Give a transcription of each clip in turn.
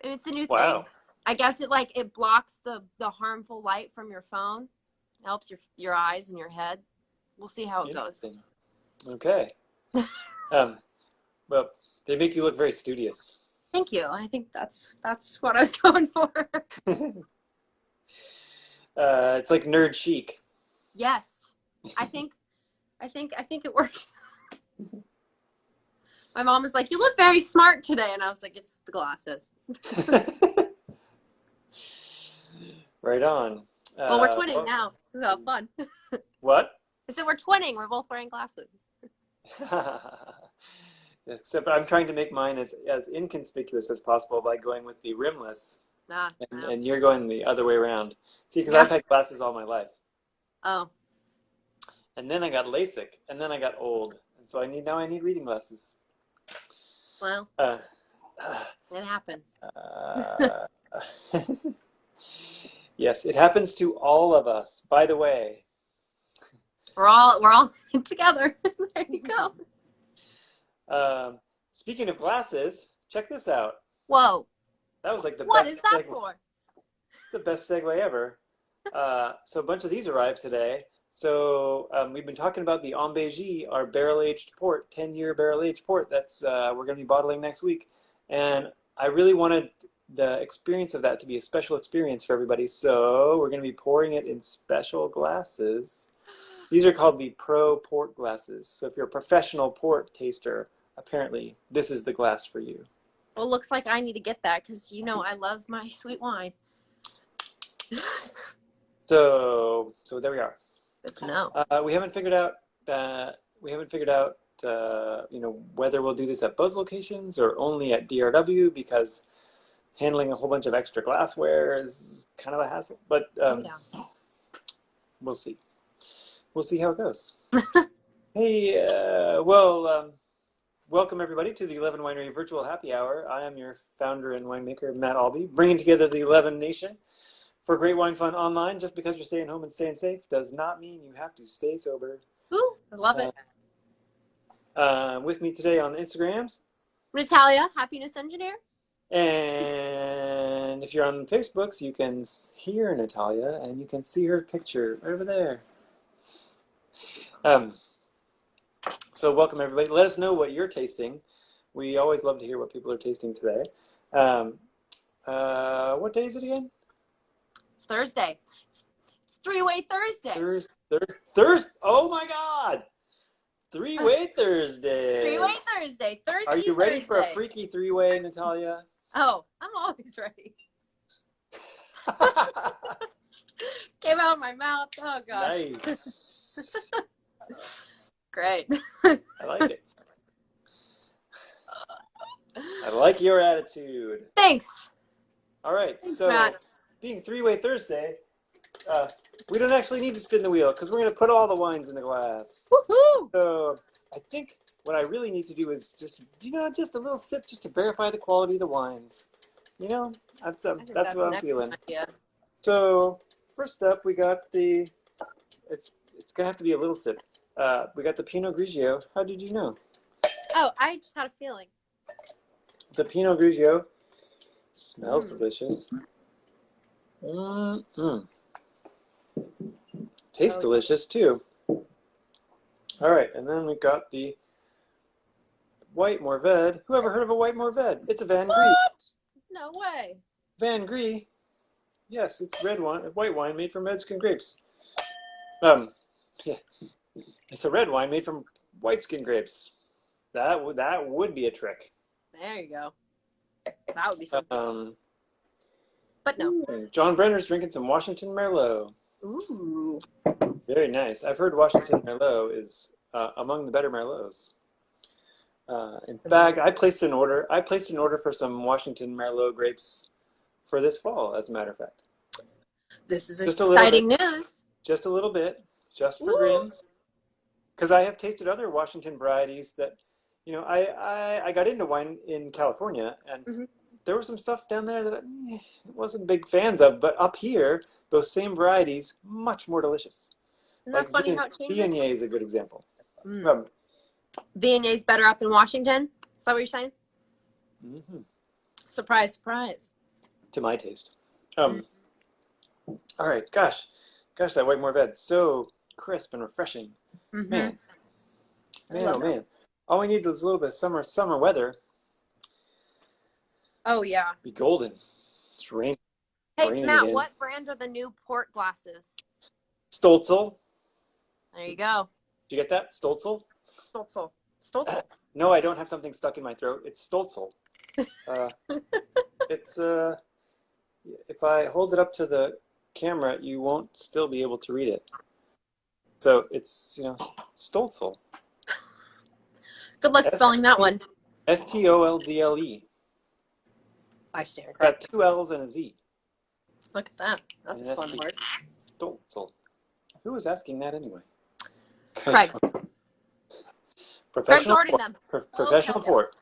It's a new thing. Wow. I guess it blocks the harmful light from your phone. It helps your eyes and your head. We'll see how it goes. Interesting. Okay. Um, well, they make you look very studious. Thank you. I think that's what I was going for. It's like nerd chic. Yes. I think it works. My mom was like, "You look very smart today," and I was like, "It's the glasses." Right on. Well, we're twinning now. So fun. What? I said we're twinning. We're both wearing glasses. Except I'm trying to make mine as inconspicuous as possible by going with the rimless, and you're going the other way around. See, because I've had glasses all my life. Oh. And then I got LASIK, and then I got old, and so I need reading glasses. Well, it happens. Yes, it happens to all of us. By the way, we're all together. There you go. Speaking of glasses, check this out. Whoa. That was like the What best is that segue, for? the best segue ever. So a bunch of these arrived today. So we've been talking about the Ambégy, our barrel-aged port, 10-year barrel-aged port. That's we're going to be bottling next week. And I really wanted the experience of that to be a special experience for everybody. So we're going to be pouring it in special glasses. These are called the Pro Port glasses. So if you're a professional port taster, apparently this is the glass for you. Well, looks like I need to get that because I love my sweet wine. So there we are. Good to know. We haven't figured out whether we'll do this at both locations or only at DRW because handling a whole bunch of extra glassware is kind of a hassle. But we'll see. We'll see how it goes. Hey, welcome everybody to the 11 Winery Virtual Happy Hour. I am your founder and winemaker, Matt Albee, bringing together the 11 Nation for great wine fun online. Just because you're staying home and staying safe does not mean you have to stay sober. Ooh, I love it. With me today on Instagrams, Natalia, Happiness Engineer. And if you're on Facebooks, you can hear Natalia and you can see her picture over there. So welcome everybody. Let us know what you're tasting. We always love to hear what people are tasting today. What day is it again? It's Thursday. It's three-way Thursday. Thursday. Oh my God! Three-way Thursday. Three-way Thursday. Thursday. Are you ready for a freaky three-way, Natalia? Oh, I'm always ready. Came out of my mouth. Oh gosh. Nice. Great. I like it. I like your attitude. Thanks. All right. Thanks, so Matt. Being three-way Thursday, we don't actually need to spin the wheel because we're going to put all the wines in the glass. Woohoo! So I think what I really need to do is just a little sip just to verify the quality of the wines. That's what I'm feeling. Idea. So first up, we got it's going to have to be a little sip. We got the Pinot Grigio. How did you know? Oh, I just had a feeling. The Pinot Grigio smells delicious. Tastes delicious too. All right, and then we got the White Mourvedre. Who ever heard of a White Mourvedre? It's a Van Gris. No way. Van Gris. Yes, it's white wine made from red skin grapes. Yeah, it's a red wine made from white skin grapes. That would be a trick. There you go. That would be something. But no. John Brenner's drinking some Washington Merlot. Ooh. Very nice. I've heard Washington Merlot is among the better Merlots. In fact, I placed an order for some Washington Merlot grapes for this fall, as a matter of fact. This is exciting news. Just a little bit, just for grins. Because I have tasted other Washington varieties that, I got into wine in California, and there was some stuff down there that I wasn't big fans of, but up here, those same varieties, much more delicious. Isn't that funny how it changes? Viognier is a good example. Viognier is better up in Washington? Is that what you're saying? Mm-hmm. Surprise, surprise. to my taste. All right, gosh, that White Mourvedre, so crisp and refreshing. Man, oh that. man. All we need is a little bit of summer weather. Oh yeah. Be golden. It's raining. Hey Matt, Again. what brand are the new port glasses? Stolzel. There you go. Did you get that? Stolzel? Stolzel. No, I don't have something stuck in my throat. It's Stolzel. It's if I hold it up to the camera, you won't still be able to read it. So it's, Stolzel. Good luck spelling that one. Stolzle. I stand. Got 2 L's and a Z. Look at that. That's And a fun word. Stolzel. Who was asking that anyway? Craig. Professional Craig's ordering them. Professional port.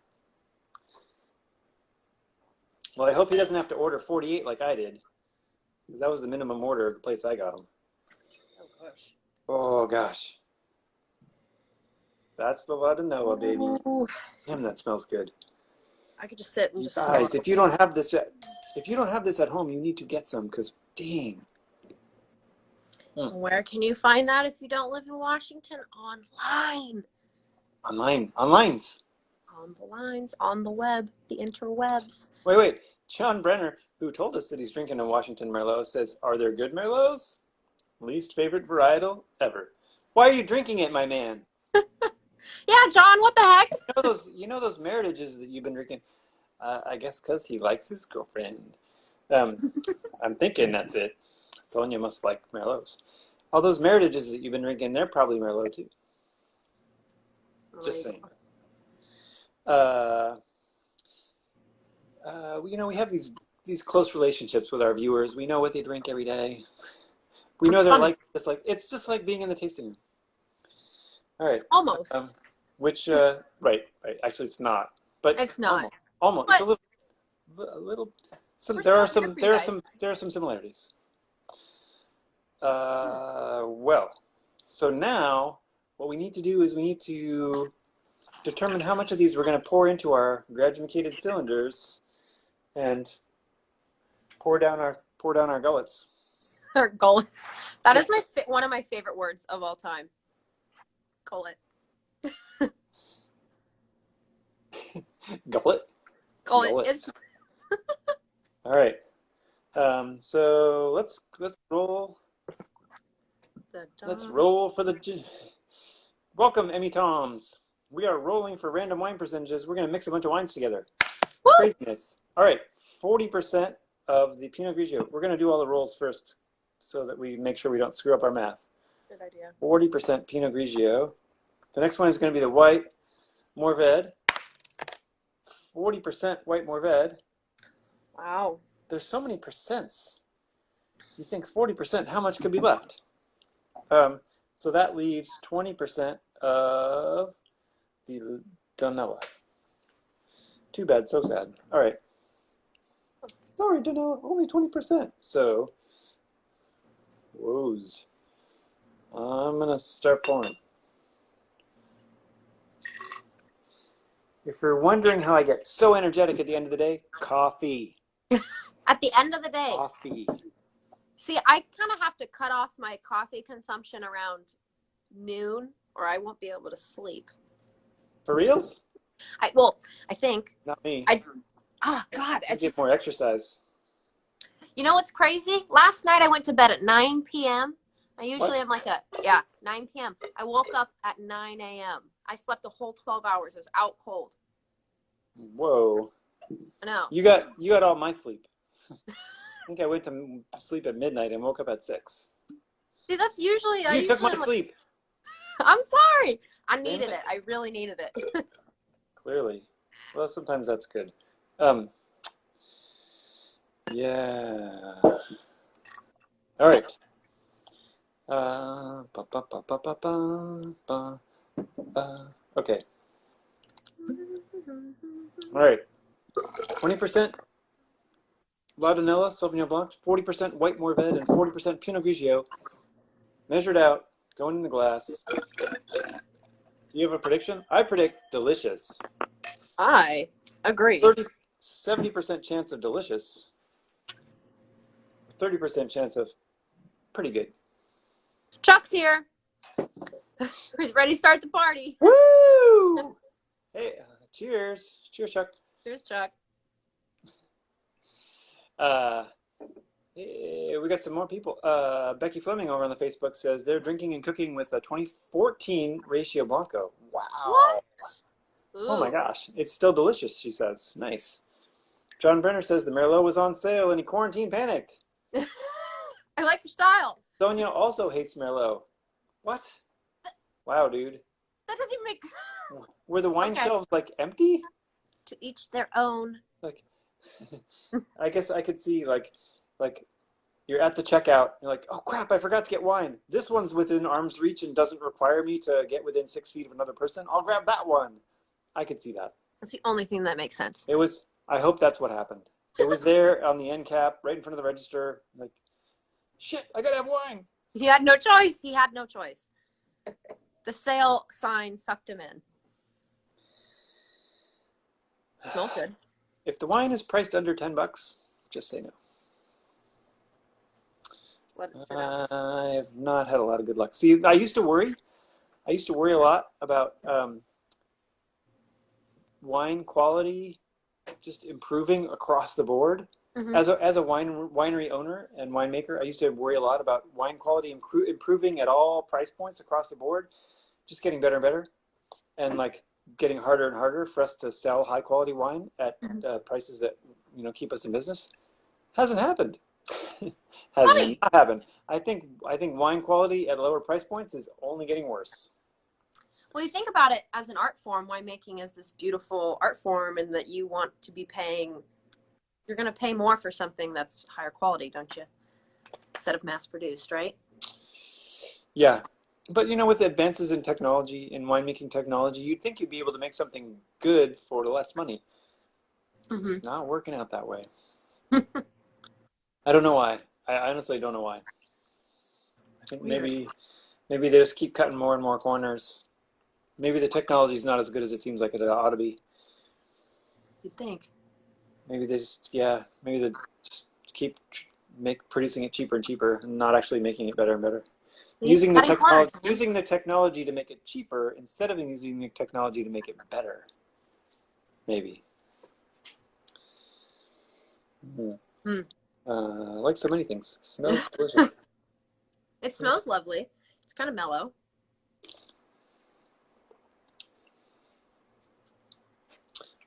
Well, I hope he doesn't have to order 48 like I did, because that was the minimum order at the place I got them. Oh gosh. Oh gosh. That's the La Donella, baby. Ooh. Damn, that smells good. I could just sit and just Guys, smell if you don't have this at home, you need to get some, because dang. Where can you find that if you don't live in Washington? Online. Onlines. On the lines, on the web, the interwebs. Wait. John Brenner, who told us that he's drinking a Washington Merlot, says, "Are there good Merlots? Least favorite varietal ever." Why are you drinking it, my man? Yeah, John, what the heck? You know those marriages that you've been drinking? I guess because he likes his girlfriend. I'm thinking that's it. Sonia must like Merlots. All those marriages that you've been drinking, they're probably Merlot too. Just saying. We have these close relationships with our viewers. We know what they drink every day. We know they're like this. Like it's just like being in the tasting room. All right. Almost. Right. Actually, it's not. But it's not. Almost. But, it's a little. There are some similarities. Well, so now what we need to do is we need to determine how much of these we're going to pour into our graduated cylinders and pour down our gullets. Our gullets. That is one of my favorite words of all time. Gullet. Gullet. It's all right. So let's roll. Let's roll for the. Welcome, Emmy Toms. We are rolling for random wine percentages. We're going to mix a bunch of wines together. Woo! Craziness. All right, 40% of the Pinot Grigio. We're going to do all the rolls first so that we make sure we don't screw up our math. Good idea. 40% Pinot Grigio. The next one is going to be the White Mourvedre. 40% White Mourvedre. Wow. There's so many percents. You think 40%, how much could be left? So that leaves 20% of the Donella. Too bad, so sad. All right. Sorry, Donella, only 20%. So, whoas. I'm going to start pouring. If you're wondering how I get so energetic at the end of the day, coffee. At the end of the day. Coffee. See, I kind of have to cut off my coffee consumption around noon or I won't be able to sleep. For reals? I think. Not me. Oh, God. I get more exercise. You know what's crazy? Last night I went to bed at 9 p.m. I usually am 9 p.m. I woke up at 9 a.m. I slept the whole 12 hours. It was out cold. Whoa. I know. You got all my sleep. I think I went to sleep at midnight and woke up at 6. See, that's usually... You took my sleep. I'm sorry. I needed it. I really needed it. Clearly. Well, sometimes that's good. Yeah. All right. Okay. All right. 20% La Donella, Sauvignon Blanc, 40% White Mourvedre, and 40% Pinot Grigio. Measured out, going in the glass. Do you have a prediction? I predict delicious. I agree. 70% chance of delicious, 30% chance of pretty good. Chuck's here. He's ready to start the party. Woo! Hey, cheers. Cheers, Chuck. Cheers, Chuck. Hey, we got some more people. Becky Fleming over on the Facebook says they're drinking and cooking with a 2014 Ratio Blanco. Wow. What? Oh my gosh. It's still delicious, she says. Nice. John Brenner says the Merlot was on sale and he quarantine panicked. I like your style. Sonia also hates Merlot. What? Wow, dude. That doesn't even make... Were the wine Okay. shelves like empty? To each their own. Like, I guess I could see like you're at the checkout. You're like, oh crap, I forgot to get wine. This one's within arm's reach and doesn't require me to get within 6 feet of another person. I'll grab that one. I could see that. That's the only thing that makes sense. It was. I hope that's what happened. It was there on the end cap, right in front of the register. Like, shit, I gotta have wine. He had no choice. He had no choice. The sale sign sucked him in. Smells good. If the wine is priced under $10, just say no. Let it sit out. I have not had a lot of good luck. See, I used to worry. I used to worry a lot about wine quality just improving across the board. Mhm. As a winery owner and winemaker, I used to worry a lot about wine quality improving at all price points across the board, just getting better and better, and like getting harder and harder for us to sell high quality wine at prices that keep us in business. Hasn't happened. Hasn't not happened. I think wine quality at lower price points is only getting worse. Well, you think about it as an art form. Winemaking is this beautiful art form, and that you want to be paying. You're going to pay more for something that's higher quality, don't you? Instead of mass produced, right? Yeah. But with advances in technology, in winemaking technology, you'd think you'd be able to make something good for less money. Mm-hmm. It's not working out that way. I don't know why. I honestly don't know why. I think maybe they just keep cutting more and more corners. Maybe the technology is not as good as it seems like it ought to be. You'd think. Maybe they just keep producing it cheaper and cheaper, and not actually making it better and better. Using the technology to make it cheaper instead of using the technology to make it better. Maybe. Like so many things. Smells delicious. It smells lovely. It's kind of mellow.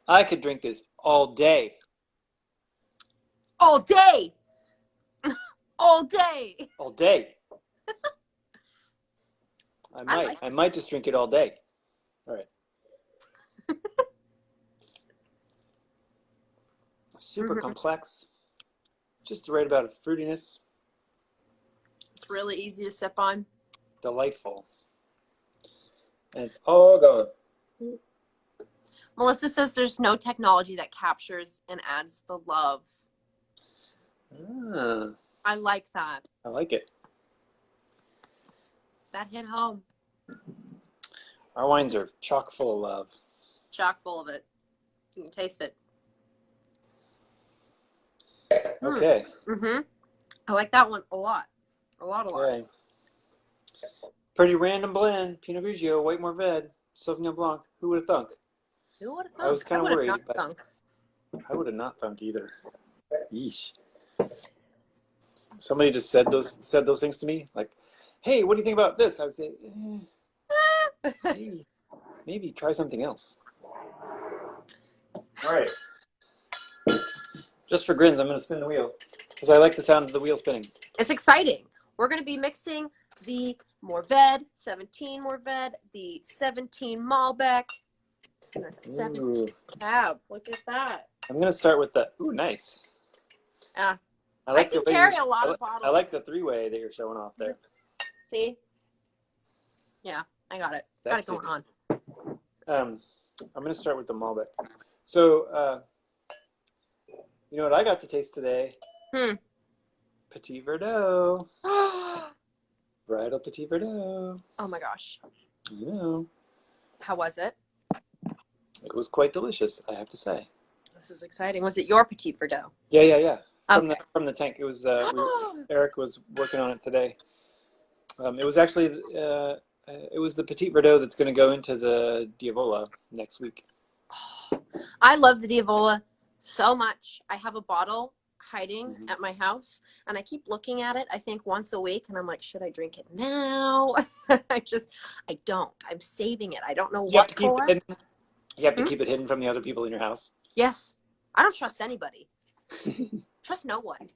I could drink this all day. All day. All day. All day. I might just drink it all day. All right. Super complex. Just the right amount of fruitiness. It's really easy to sip on. Delightful. And it's all gone. Melissa says there's no technology that captures and adds the love. I like that. I like it. That hit home. Our wines are chock full of love. Chock full of it. You can taste it. Okay. Mm-hmm. I like that one a lot. A lot. Okay. Pretty random blend. Pinot Grigio, White Mourvedre, Sauvignon Blanc. Who would have thunk? Who would have thunk? I was kind of worried. Not thunk. I would have not thunk either. Yeesh. Somebody just said those things to me, like, "Hey, what do you think about this?" I would say, maybe try something else. All right. Just for grins, I'm going to spin the wheel because I like the sound of the wheel spinning. It's exciting. We're going to be mixing the Mourvedre, 17 Mourvedre, the 17 Malbec, and the 17 Cab. Look at that. I'm going to start with the, nice. Yeah. I can carry a lot of bottles. I like the three-way that you're showing off there. See? Yeah, I got it. That's got it going on. I'm going to start with the Malbec. So, you know what I got to taste today? Petit Verdot. Bridal Petit Verdot. Oh my gosh. I know. How was it? It was quite delicious, I have to say. this is exciting. Was it your Petit Verdot? Yeah. Okay. From the tank. It was Eric was working on it today. It was actually it was the Petit Verdot that's going to go into the Diavola next week. I love the Diavola so much. I have a bottle hiding at my house, and I keep looking at it, I think once a week, and I'm like, should I drink it now? I don't. I'm saving it. I don't know You have what to keep for. it hidden. You have to keep it hidden from the other people in your house. Yes. I don't trust anybody. Trust no one.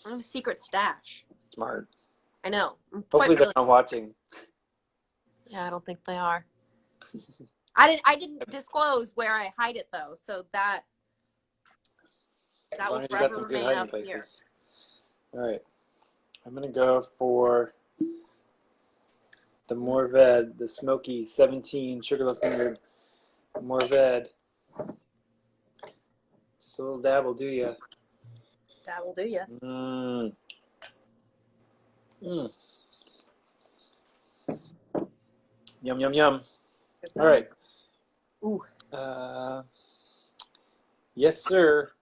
I'm a secret stash. Smart. I know. Hopefully they're not watching. Yeah, I don't think they are. I didn't disclose where I hide it though, so that As long will as you got some forever good remain hiding up here. places. All right. I'm going to go for the Mourvedre, the smoky 17 Sugarloaf Vineyard Mourvedre. Just a little dab will do ya. That will do you. Yum, yum, yum. All right. Ooh. Yes, sir.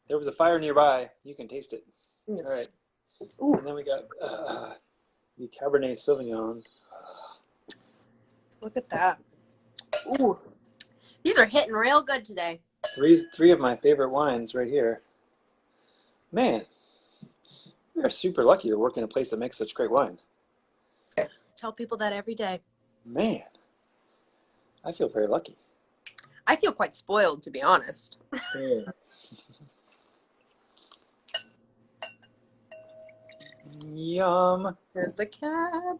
There was a fire nearby. You can taste it. Yes. All right. Ooh. And then we got the Cabernet Sauvignon. Look at that. Ooh. These are hitting real good today. Three of my favorite wines right here. Man, we are super lucky to work in a place that makes such great wine. Tell people that every day. Man, I feel very lucky. I feel quite spoiled, to be honest. Yum. Here's the cab.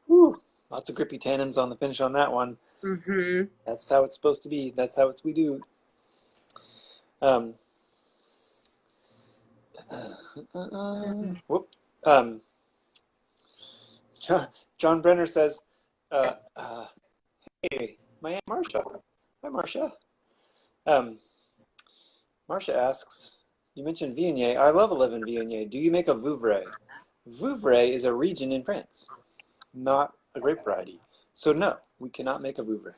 Whew. Lots of grippy tannins on the finish on that one. Mm-hmm. That's how it's supposed to be. That's how we do. Whoop. John Brenner says, hey, my Aunt Marcia. Hi, Marcia. Marcia asks, you mentioned Viognier. I love 11 Viognier. Do you make a Vouvray? Vouvray is a region in France, not a grape variety. So no, we cannot make a Vouvray.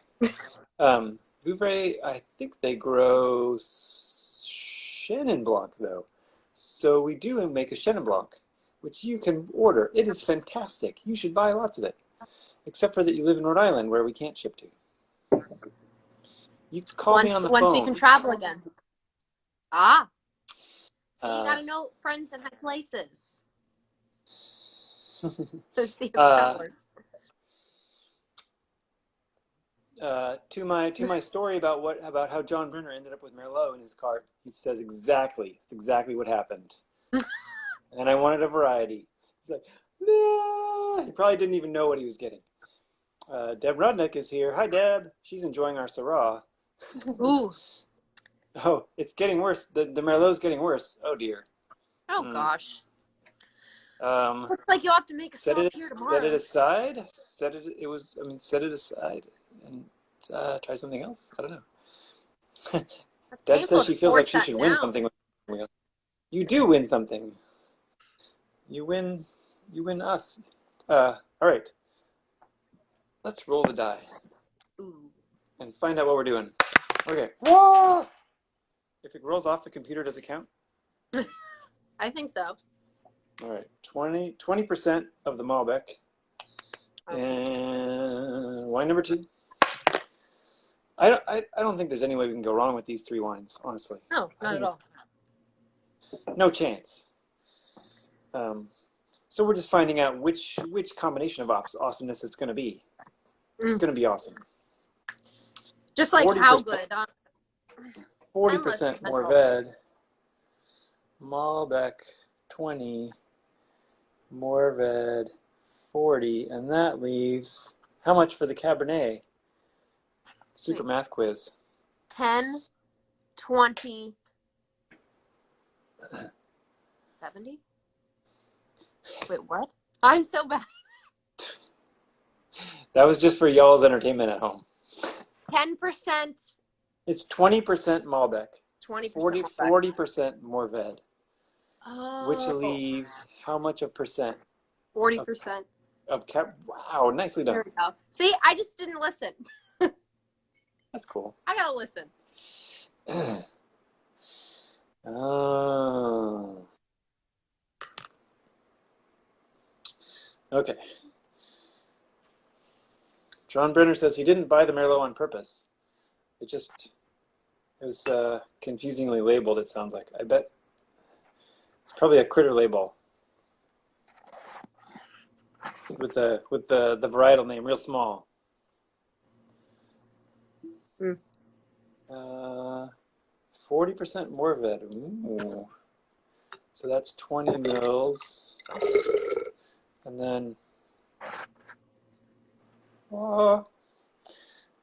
Vouvray, I think they grow Chenin Blanc, though. So we do make a Chenin Blanc, which you can order. It is fantastic. You should buy lots of it. Except for that you live in Rhode Island, where we can't ship to. You can call me on the phone. Once we can travel again. Ah. So you gotta know friends in high places. Let's see if that works. To my story about how John Brenner ended up with Merlot in his cart, he says it's exactly what happened. And I wanted a variety. He's like, no. He probably didn't even know what he was getting. Deb Rudnick is here. Hi, Deb. She's enjoying our Syrah. Ooh. Oh, it's getting worse. The Merlot's getting worse. Oh dear. Oh gosh. Looks like you'll have to make a stop here tomorrow. Set it aside. Set it aside and try something else. I don't know. Deb says she feels like she should win something. You do win something. You win us. All right. Let's roll the die. Ooh. And find out what we're doing. Okay. Whoa! If it rolls off the computer, does it count? I think so. All right. 20% of the Malbec. Okay. And wine number 2. I don't think there's any way we can go wrong with these 3 wines, honestly. No, not at all. No chance. So we're just finding out which combination of awesomeness it's going to be. It's going to be awesome. Just like 40%, how good? 40% Mourvedre, Malbec 20, Mourvedre 40, and that leaves how much for the Cabernet? Super math quiz. 10, 20, 70? Wait, what? I'm so bad. That was just for y'all's entertainment at home. 10%. It's 20% Malbec. 20% 40% Mourvedre. Oh. Which leaves how much of percent? 40%. Wow, nicely done. There we go. See, I just didn't listen. That's cool. I gotta listen. Oh. Okay. John Brenner says he didn't buy the Merlot on purpose. It was confusingly labeled, it sounds like. I bet it's probably a critter label with the varietal name real small. Mm. 40% Mourvedre. Ooh. So that's 20 mils. And then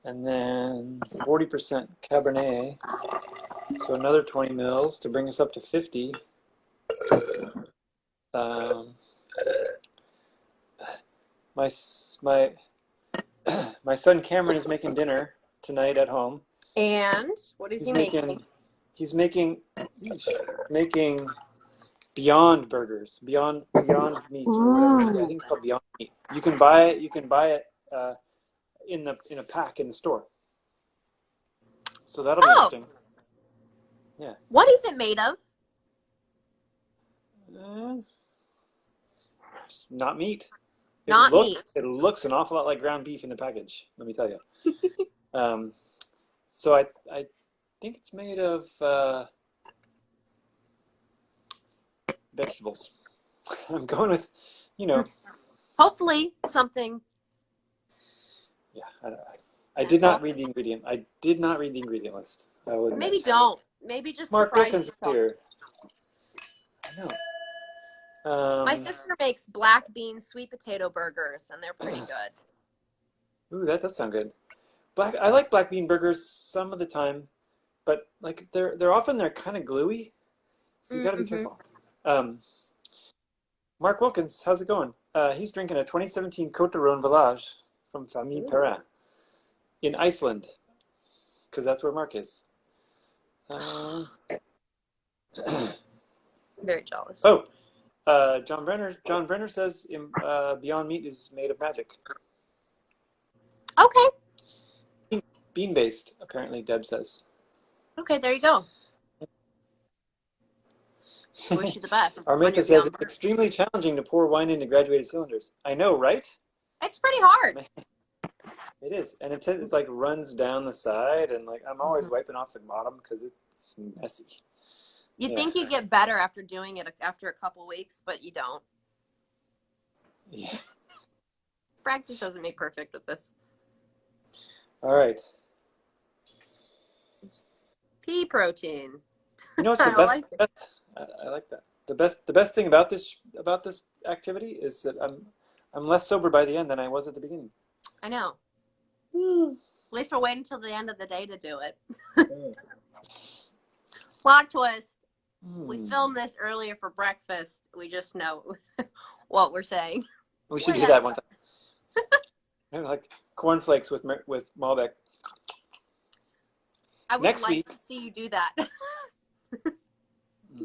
and then 40% Cabernet. So another 20 mils to bring us up to 50. My my son Cameron is making dinner tonight at home. And what is he making? He's making Beyond Burgers, Beyond Meat, or whatever. I think it's called Beyond Meat. You can buy it in a pack in the store. So that'll be interesting. Yeah. What is it made of? It's not meat. Meat. It looks an awful lot like ground beef in the package, let me tell you. So I think it's made of vegetables. I'm going with, Hopefully something. Yeah, I did not read the ingredient. I did not read the ingredient list. Maybe don't. Maybe just Mark surprise Wilkins yourself. here. I know. My sister makes black bean sweet potato burgers, and they're pretty good. Ooh, that does sound good. I like black bean burgers some of the time, but like they're often kind of gluey, so you got to be careful. Mark Wilkins, how's it going? He's drinking a 2017 Côte de Rhône Village from Famille Perrin in Iceland, because that's where Mark is. Very jealous. Oh, John Brenner says Beyond Meat is made of magic. Okay. Bean based, apparently. Deb says. Okay, there you go. I wish you the best. Armenta says it's extremely challenging to pour wine into graduated cylinders. I know, right? It's pretty hard. It is, and it like runs down the side, and like I'm always wiping off the bottom because it's messy. You'd think you get better after doing it after a couple weeks, but you don't. Yeah. Practice doesn't make perfect with this. All right. Pea protein. It's the best. I like that. The best thing about this activity is that I'm less sober by the end than I was at the beginning. I know. At least we'll wait until the end of the day to do it. Plot twist. We filmed this earlier for breakfast. We just know what we're saying. We should do that one time. Like cornflakes with Malbec. I would like to see you do that.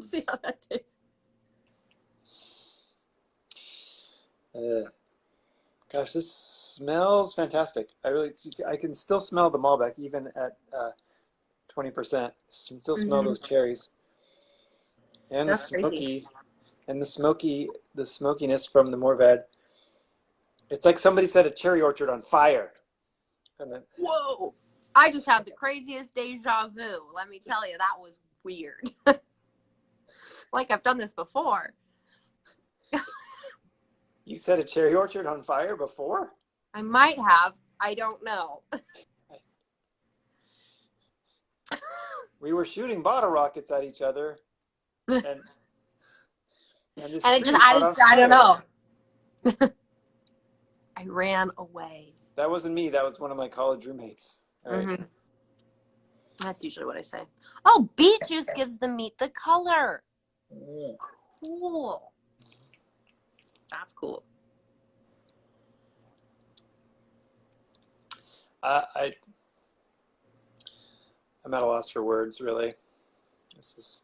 See how that tastes. Gosh, this smells fantastic. I can still smell the Malbec even at 20%. Still smell those cherries. And That's the crazy. the smokiness from the Mourvedre. It's like somebody set a cherry orchard on fire. And then whoa! I just had the craziest deja vu. Let me tell you, that was weird. Like I've done this before. You set a cherry orchard on fire before? I might have. I don't know. We were shooting bottle rockets at each other, and I don't know. I ran away. That wasn't me. That was one of my college roommates. All right. That's usually what I say. Oh, beet juice gives the meat the color. Cool. That's cool. I'm at a loss for words, really. This is.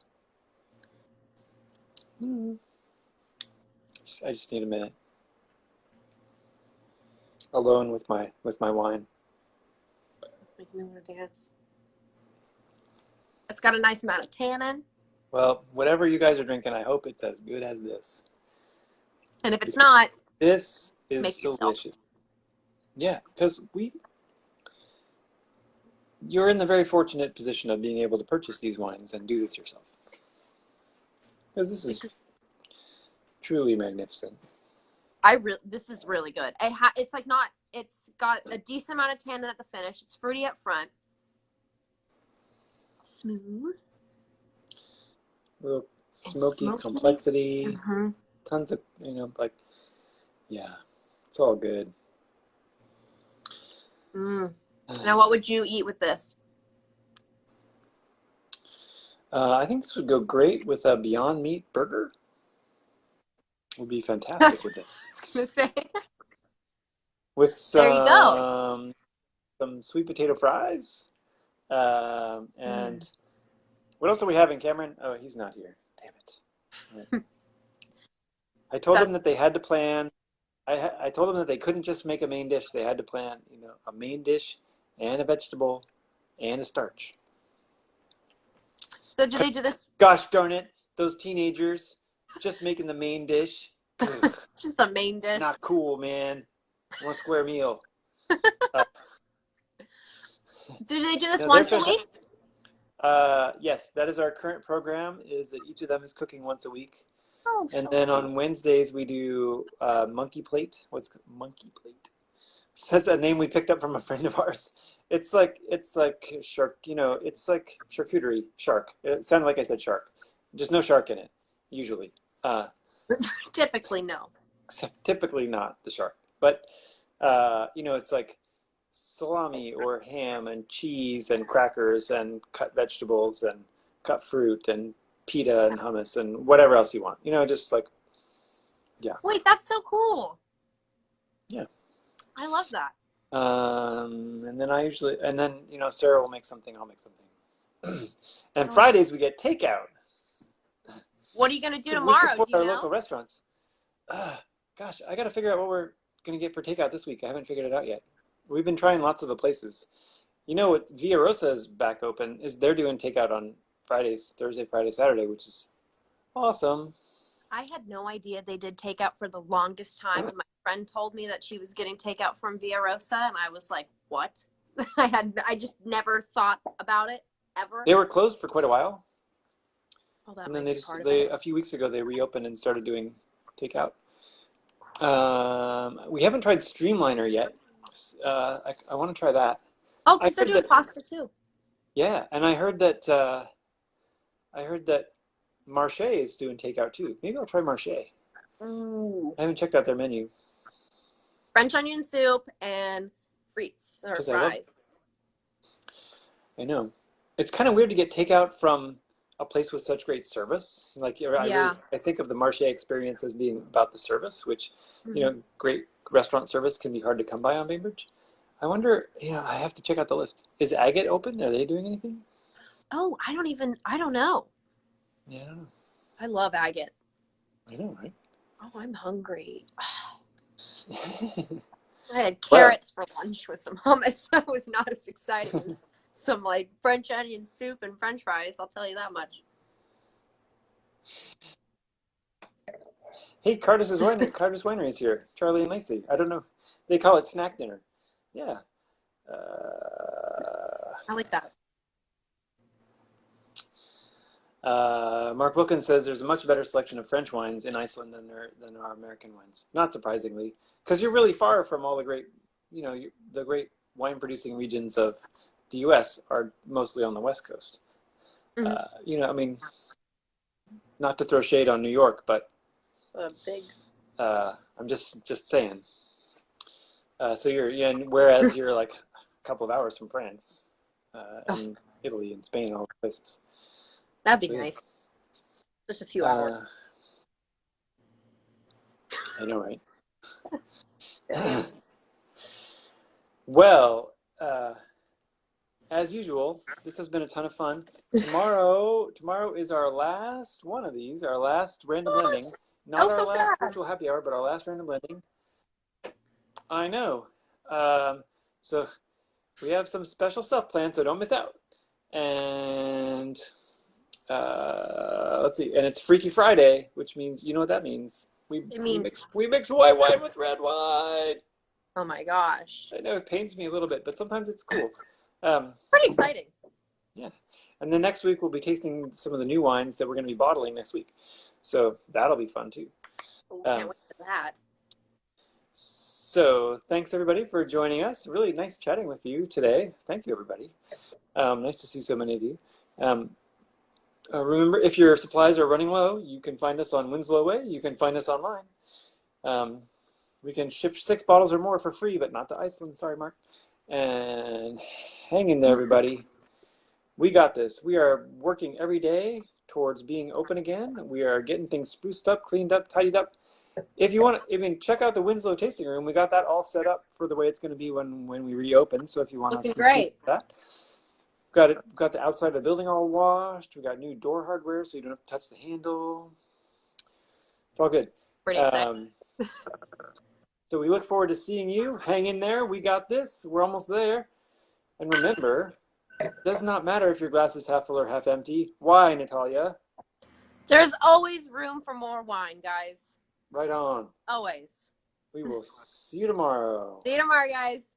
I just need a minute alone with my wine. Me Make me want to dance. It's got a nice amount of tannin. Well, whatever you guys are drinking, I hope it's as good as this. And if it's not, This is make yourself. delicious. Yeah, because you're in the very fortunate position of being able to purchase these wines and do this yourself. Because this is truly magnificent. This is really good. It's like not. It's got a decent amount of tannin at the finish. It's fruity up front. Smooth. Little smoky complexity. Mm-hmm. Tons of, yeah, it's all good. Now, what would you eat with this? I think this would go great with a Beyond Meat burger. Would be fantastic with this. I was gonna say. With There you go. Some sweet potato fries. And what else are we having, Cameron? Oh, he's not here. Damn it. Right. I told them that they had to plan. I told them that they couldn't just make a main dish. They had to plan, a main dish and a vegetable and a starch. So do they do this? Gosh darn it. Those teenagers just making the main dish. Just a main dish. Not cool, man. One square meal. Do they do this once a week? Yes, that is our current program, is that each of them is cooking once a week. Oh, and then on Wednesdays we do monkey plate. What's monkey plate? That's a name we picked up from a friend of ours. It's like shark, it's like charcuterie, shark. It sounded like I said shark. Just no shark in it, usually. Typically no. Except typically not the shark. But it's like salami or ham and cheese and crackers and cut vegetables and cut fruit and pita and hummus and whatever else you want. Just like, yeah. Wait, that's so cool. Yeah. I love that. And then Sarah will make something, I'll make something. And Fridays we get takeout. What are you going to do So tomorrow? We support do you our know? local restaurants. Gosh, I got to figure out what we're going to get for takeout this week. I haven't figured it out yet. We've been trying lots of the places. What Villa Rosa is back open, is they're doing takeout on Fridays, Thursday, Friday, Saturday, which is awesome. I had no idea they did takeout for the longest time. My friend told me that she was getting takeout from Villa Rosa, and I was like, what? I just never thought about it, ever. They were closed for quite a while. Oh, that and then might be part of it. a few weeks ago, they reopened and started doing takeout. We haven't tried Streamliner yet. I want to try that. Oh, because they're doing pasta too. Yeah, and I heard that Marche is doing takeout too. Maybe I'll try Marche. Ooh. I haven't checked out their menu. French onion soup and frites or fries. I know. It's kind of weird to get takeout from a place with such great service. Like, I think of the Marche experience as being about the service, which, great restaurant service can be hard to come by on Bainbridge. I wonder, I have to check out the list. Is Agate open? Are they doing anything? Oh, I don't know. Yeah, I don't know. I love agate. I know, right? Oh, I'm hungry. I had carrots for lunch with some hummus. That was not as exciting as some like French onion soup and French fries. I'll tell you that much. Hey, Cardis Winery is here. Charlie and Lacey. I don't know. They call it snack dinner. Yeah. I like that. Mark Wilkins says there's a much better selection of French wines in Iceland than our American wines. Not surprisingly, because you're really far from all the great, the great wine producing regions of the U.S. are mostly on the West Coast. Mm-hmm. Not to throw shade on New York, but I'm just saying. So whereas you're like a couple of hours from France, and Italy and Spain, all the places. That'd be nice. Just a few hours. I know, right? Well, as usual, this has been a ton of fun. Tomorrow is our last one of these, our last random blending. Not our last virtual happy hour, but our last random blending. I know. So we have some special stuff planned, so don't miss out. And let's see, and it's Freaky Friday, which means you know what that means. It means, We mix white wine with red wine. oh my gosh. I know it pains me a little bit, but sometimes it's cool. Um, Pretty exciting. yeah. And then next week we'll be tasting some of the new wines that we're going to be bottling next week. So that'll be fun too. Can't wait for that. So thanks everybody for joining us. Really nice chatting with you today. Thank you everybody. Nice to see so many of you. Remember, if your supplies are running low, you can find us on Winslow Way. You can find us online. We can ship 6 bottles or more for free, but not to Iceland. Sorry, Mark. And hang in there, everybody. We got this. We are working every day towards being open again. We are getting things spruced up, cleaned up, tidied up. If you want to, I mean, check out the Winslow tasting room. We got that all set up for the way it's going to be when we reopen. So if you want to Looking sneak great. peek at that. Got the outside of the building all washed. We got new door hardware, so you don't have to touch the handle. It's all good. Pretty exciting. So we look forward to seeing you. Hang in there. We got this. We're almost there. And remember, it does not matter if your glass is half full or half empty. Why, Natalia? There's always room for more wine, guys. Right on. Always. We will see you tomorrow. See you tomorrow, guys.